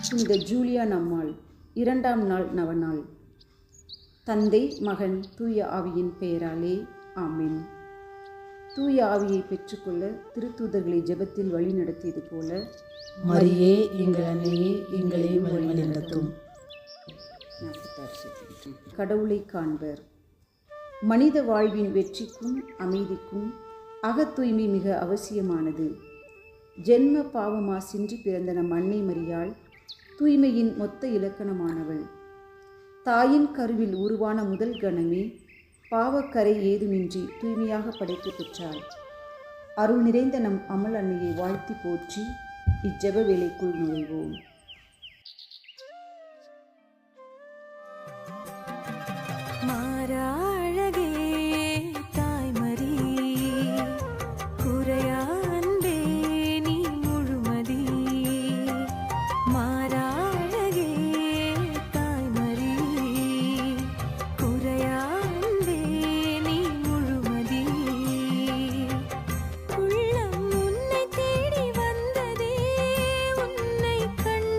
புனித ஜூலியா நம்மாள் 2ஆம் நாள் நவநாள். தந்தை, மகன், தூய ஆவியின் பெயராலே ஆமென். தூய ஆவியை பெற்றுக்கொள்ள திருத்தூதர்களை ஜெபத்தில் வழி நடத்தியது போல மரியே எங்கள் அன்னையே எங்களை வழிநடத்தும். கடவுளை காண்பர். மனித வாழ்வின் வெற்றிக்கும் அமைதிக்கும் அகத்தூய்மை மிக அவசியமானது. ஜென்ம பாவமாசின்றி பிறந்த நம் அன்னை மரியாள் தூய்மையின் மொத்த இலக்கணமானவள். தாயின் கருவில் உருவான முதல் கணமே பாவக்கரை ஏதுமின்றி தூய்மையாக படைப்பு பெற்றாள். அருள் நிறைந்த நம் அமல் அன்னையை வாழ்த்தி போற்றி இஜெப வேளைக்குள் நுழைவோம். உள்ளம் உன்னை தேடி வந்ததே, உன்னை கண்டு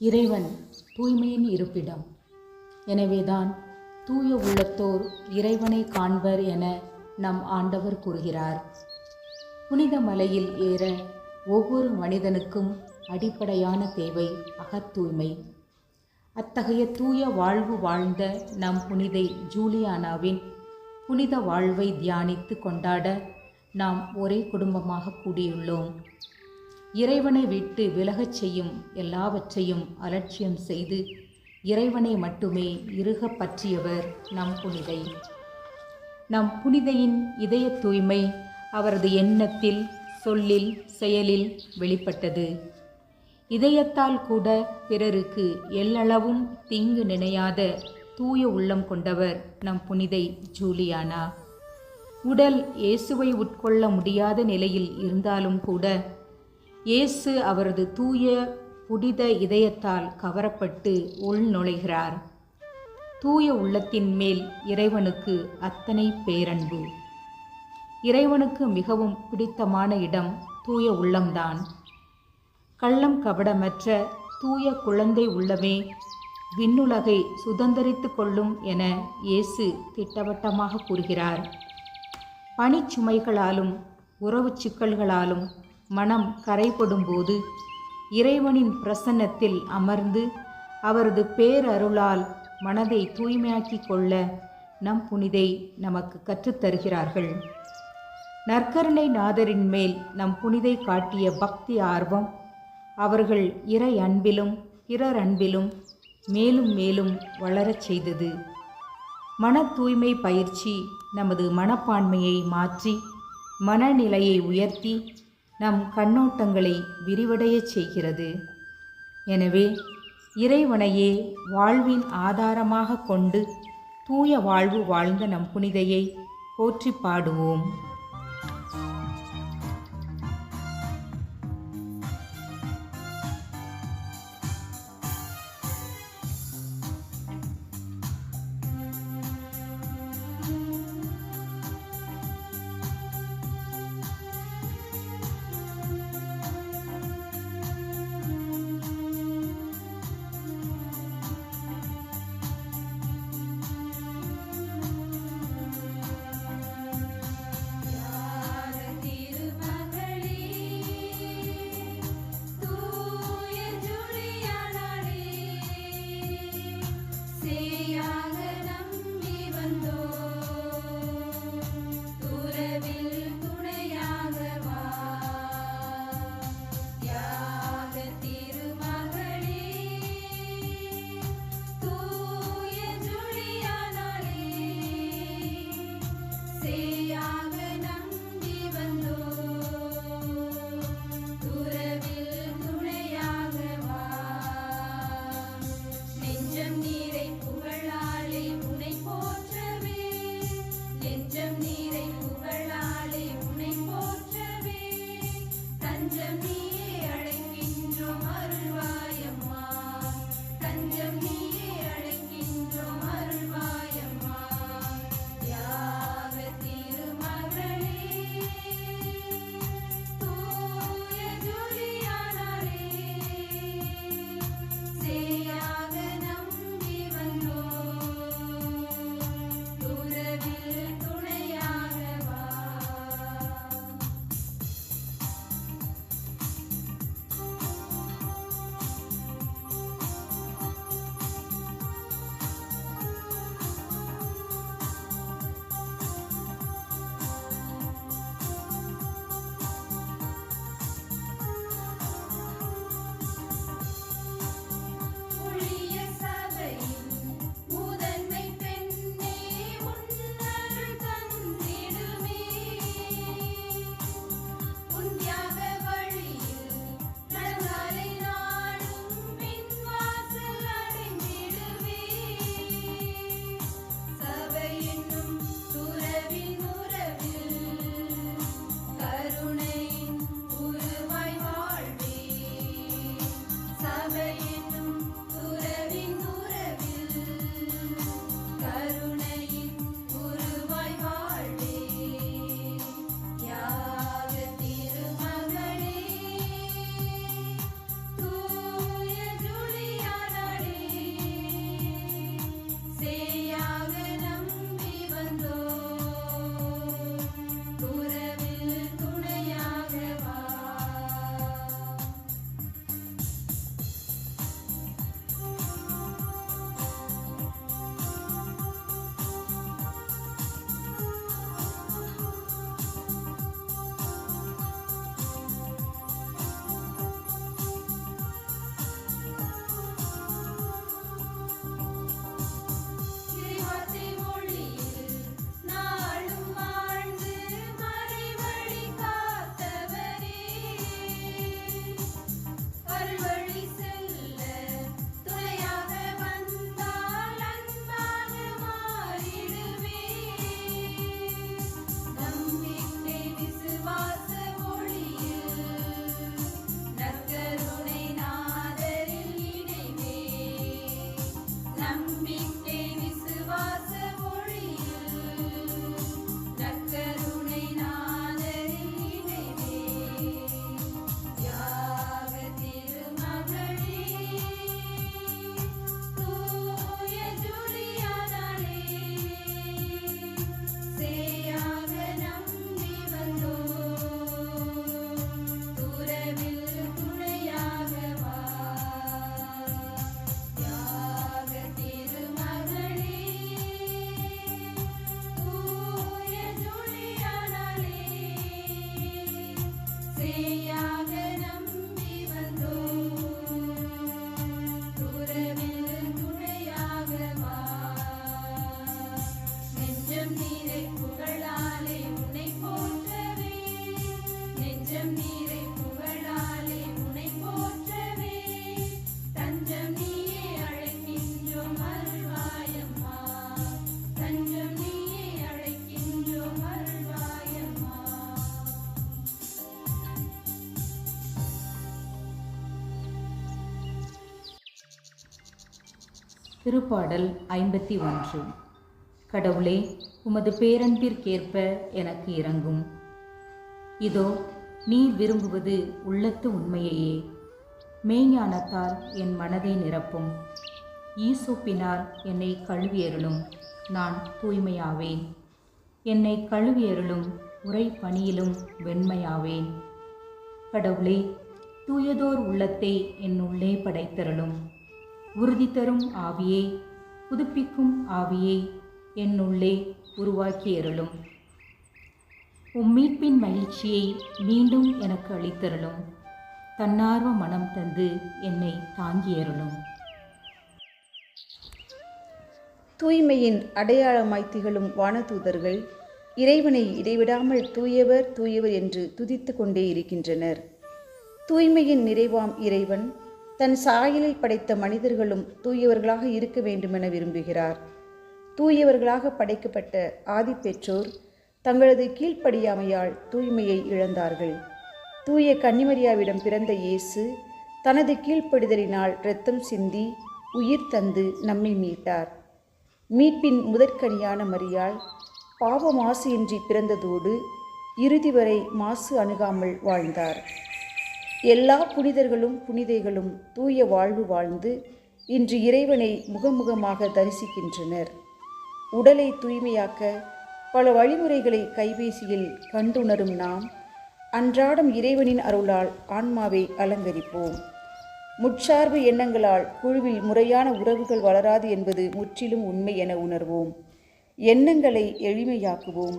இறைவன் தூய்மையின் இருப்பிடம். எனவேதான் தூய உள்ளத்தோர் இறைவனை காண்பர் என நம் ஆண்டவர் கூறுகிறார். புனித மலையில் ஏற ஒவ்வொரு மனிதனுக்கும் அடிப்படையான தேவை அகத்தூய்மை. அத்தகைய தூய வாழ்வு வாழ்ந்த நம் புனிதை ஜூலியானாவின் புனித வாழ்வை தியானித்து கொண்டாட நாம் ஒரே குடும்பமாக கூடியுள்ளோம். இறைவனை விட்டு விலகச் செய்யும் எல்லாவற்றையும் அலட்சியம் செய்து இறைவனை மட்டுமே இறுக பற்றியவர் நம் புனிதை. நம் புனிதையின் இதய தூய்மை அவரது எண்ணத்தில், சொல்லில், செயலில் வெளிப்பட்டது. இதயத்தால் கூட பிறருக்கு எல்லளவும் தீங்கு நினையாத தூய உள்ளம் கொண்டவர் நம் புனிதை ஜூலியானா. உடல் இயேசுவை உட்கொள்ள முடியாத நிலையில் இருந்தாலும் கூட இயேசு அவரது தூய புனித இதயத்தால் கவரப்பட்டு உள் நுழைகிறார். தூய உள்ளத்தின் மேல் இறைவனுக்கு அத்தனை பேரன்பு. இறைவனுக்கு மிகவும் பிடித்தமான இடம் தூய உள்ளம்தான். கள்ளம் கபடமற்ற தூய குழந்தை உள்ளமே விண்ணுலகை சுதந்தரித்து கொள்ளும் என இயேசு திட்டவட்டமாக கூறுகிறார். பணிச்சுமைகளாலும் உறவு சிக்கல்களாலும் மனம் கரைபடும்போது இறைவனின் பிரசன்னத்தில் அமர்ந்து அவரது பேரருளால் மனதை தூய்மையாக்கி கொள்ள நம் புனிதை நமக்கு கற்றுத்தருகிறார்கள். நற்கருணை நாதரின் மேல் நம் புனிதை காட்டிய பக்தி ஆர்வம் அவர்கள் இறை அன்பிலும் பிறர் அன்பிலும் மேலும் மேலும் வளரச் செய்தது. மன தூய்மை பயிற்சி நமது மனப்பான்மையை மாற்றி மனநிலையை உயர்த்தி நம் கண்ணோட்டங்களை விரிவடையச் செய்கிறது. எனவே இறைவனையே வாழ்வின் ஆதாரமாக கொண்டு தூய வாழ்வு வாழ்ந்த நம் புனிதையை போற்றி பாடுவோம். திருப்பாடல் 51. கடவுளே, உமது பேரன்பிற்கேற்ப எனக்கு இரங்கும். இதோ நீர் விரும்புவது உள்ளத்து உண்மையையே. மெய்ஞானத்தால் என் மனதை நிரப்பும். ஈசோப்பினால் என்னை கழுவியருளும், நான் தூய்மையாவேன். என்னை கழுவியருளும், உரை பணியிலும் வெண்மையாவேன். கடவுளே, தூயதோர் உள்ளத்தை என் உள்ளே படைத்தருளும். உறுதி தரும் ஆவியை, புதுப்பிக்கும் ஆவியை என் உள்ளே உருவாக்கியருளும். உம் மீட்பின் மகிழ்ச்சியை மீண்டும் எனக்கு அளித்தருளும். தன்னார்வ மனம் தந்து என்னை தாங்கியருளும். தூய்மையின் அடையாளமாய் திகழும் வானதூதர்கள் இறைவனை இடைவிடாமல் தூயவர் தூயவர் என்று துதித்து கொண்டே இருக்கின்றனர். தூய்மையின் நிறைவாம் இறைவன் தன் சாயலில் படைத்த மனிதர்களும் தூயவர்களாக இருக்க வேண்டுமென விரும்புகிறார். தூயவர்களாக படைக்கப்பட்ட ஆதி பெற்றோர் தங்களது கீழ்ப்படியாமையால் தூய்மையை இழந்தார்கள். தூய கன்னிமரியாவிடம் பிறந்த இயேசு தனது கீழ்ப்படிதலினால் இரத்தம் சிந்தி உயிர் தந்து நம்மை மீட்டார். மீட்பின் முதற்கனியான மரியாள் பாவ மாசு இன்றி பிறந்ததோடு இறுதி வரை மாசு அணுகாமல் வாழ்ந்தார். எல்லா புனிதர்களும் புனிதைகளும் தூய வாழ்வு வாழ்ந்து இன்று இறைவனை முகமுகமாக தரிசிக்கின்றனர். உடலை தூய்மையாக்க பல வழிமுறைகளை கைபேசியில் கண்டுணரும் நாம் அன்றாடம் இறைவனின் அருளால் ஆன்மாவை அலங்கரிப்போம். முற்சார்பு எண்ணங்களால் குழுவில் முறையான உறவுகள் வளராது என்பது முற்றிலும் உண்மை என உணர்வோம். எண்ணங்களை எளிமையாக்குவோம்,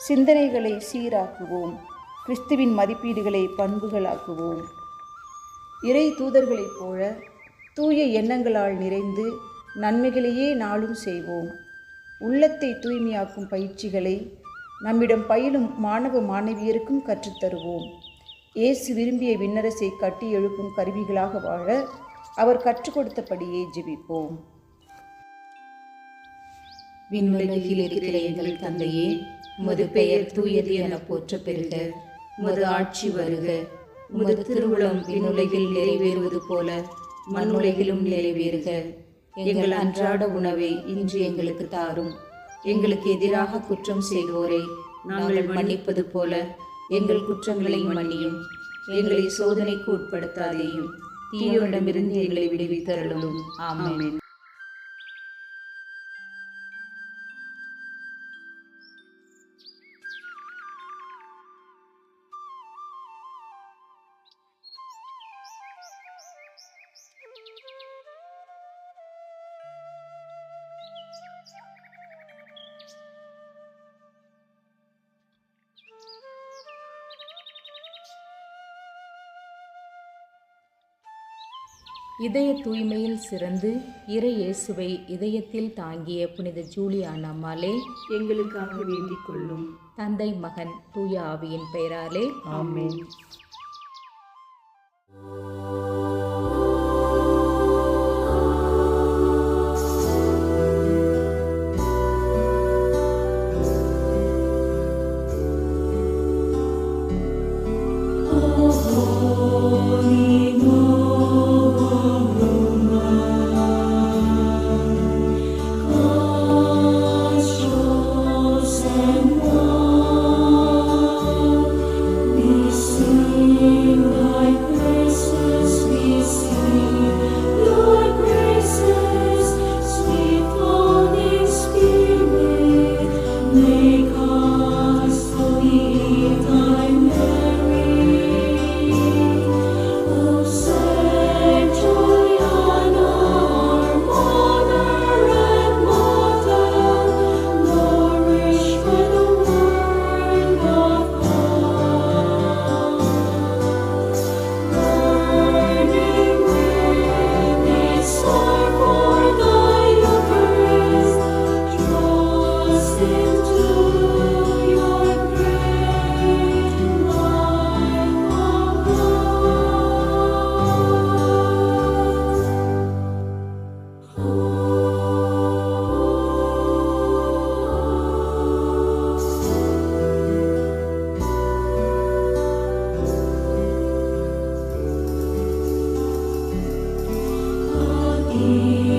சிந்தனைகளை சீராக்குவோம், கிறிஸ்துவின் மதிப்பீடுகளை பண்புகளாக்குவோம். இறை தூதர்களைப் போல தூய எண்ணங்களால் நிறைந்து நன்மைகளையே நாளும் செய்வோம். உள்ளத்தை தூய்மையாக்கும் பயிற்சிகளை நம்மிடம் பயிலும் மாணவ மாணவியருக்கும் கற்றுத்தருவோம். இயேசு விரும்பிய விண்ணரசை கட்டி எழுப்பும் கருவிகளாக வாழ அவர் கற்றுக் கொடுத்தபடியே ஜெபிப்போம். விண்ணுலகில் இருக்கிற எங்கள் தந்தையே, உமது பெயர் தூயது என போற்ற பெறுக. உமது ஆட்சி வருக. உமது திருவுளம் விண்ணுலகில் நிறைவேறுவது போல மண்ணுலகிலும் நிறைவேறுக. எங்கள் அன்றாட உணவை இன்று எங்களுக்கு தாரும். எங்களுக்கு எதிராக குற்றம் செய்வோரை நாங்கள் மன்னிப்பது போல எங்கள் குற்றங்களை மன்னியும். எங்களை சோதனைக்கு உட்படுத்தாதேயும், தீயோரிடமிருந்து எங்களை விடுவித்தருளும். ஆமென். இதய தூய்மையில் சிறந்து இறை இயேசுவை இதயத்தில் தாங்கிய புனித ஜூலியான் அம்மாளே, எங்களுக்காக வேண்டிக் கொள்ளும். தந்தை, மகன், தூய ஆவியின் பெயராலே ஆமென். Amen.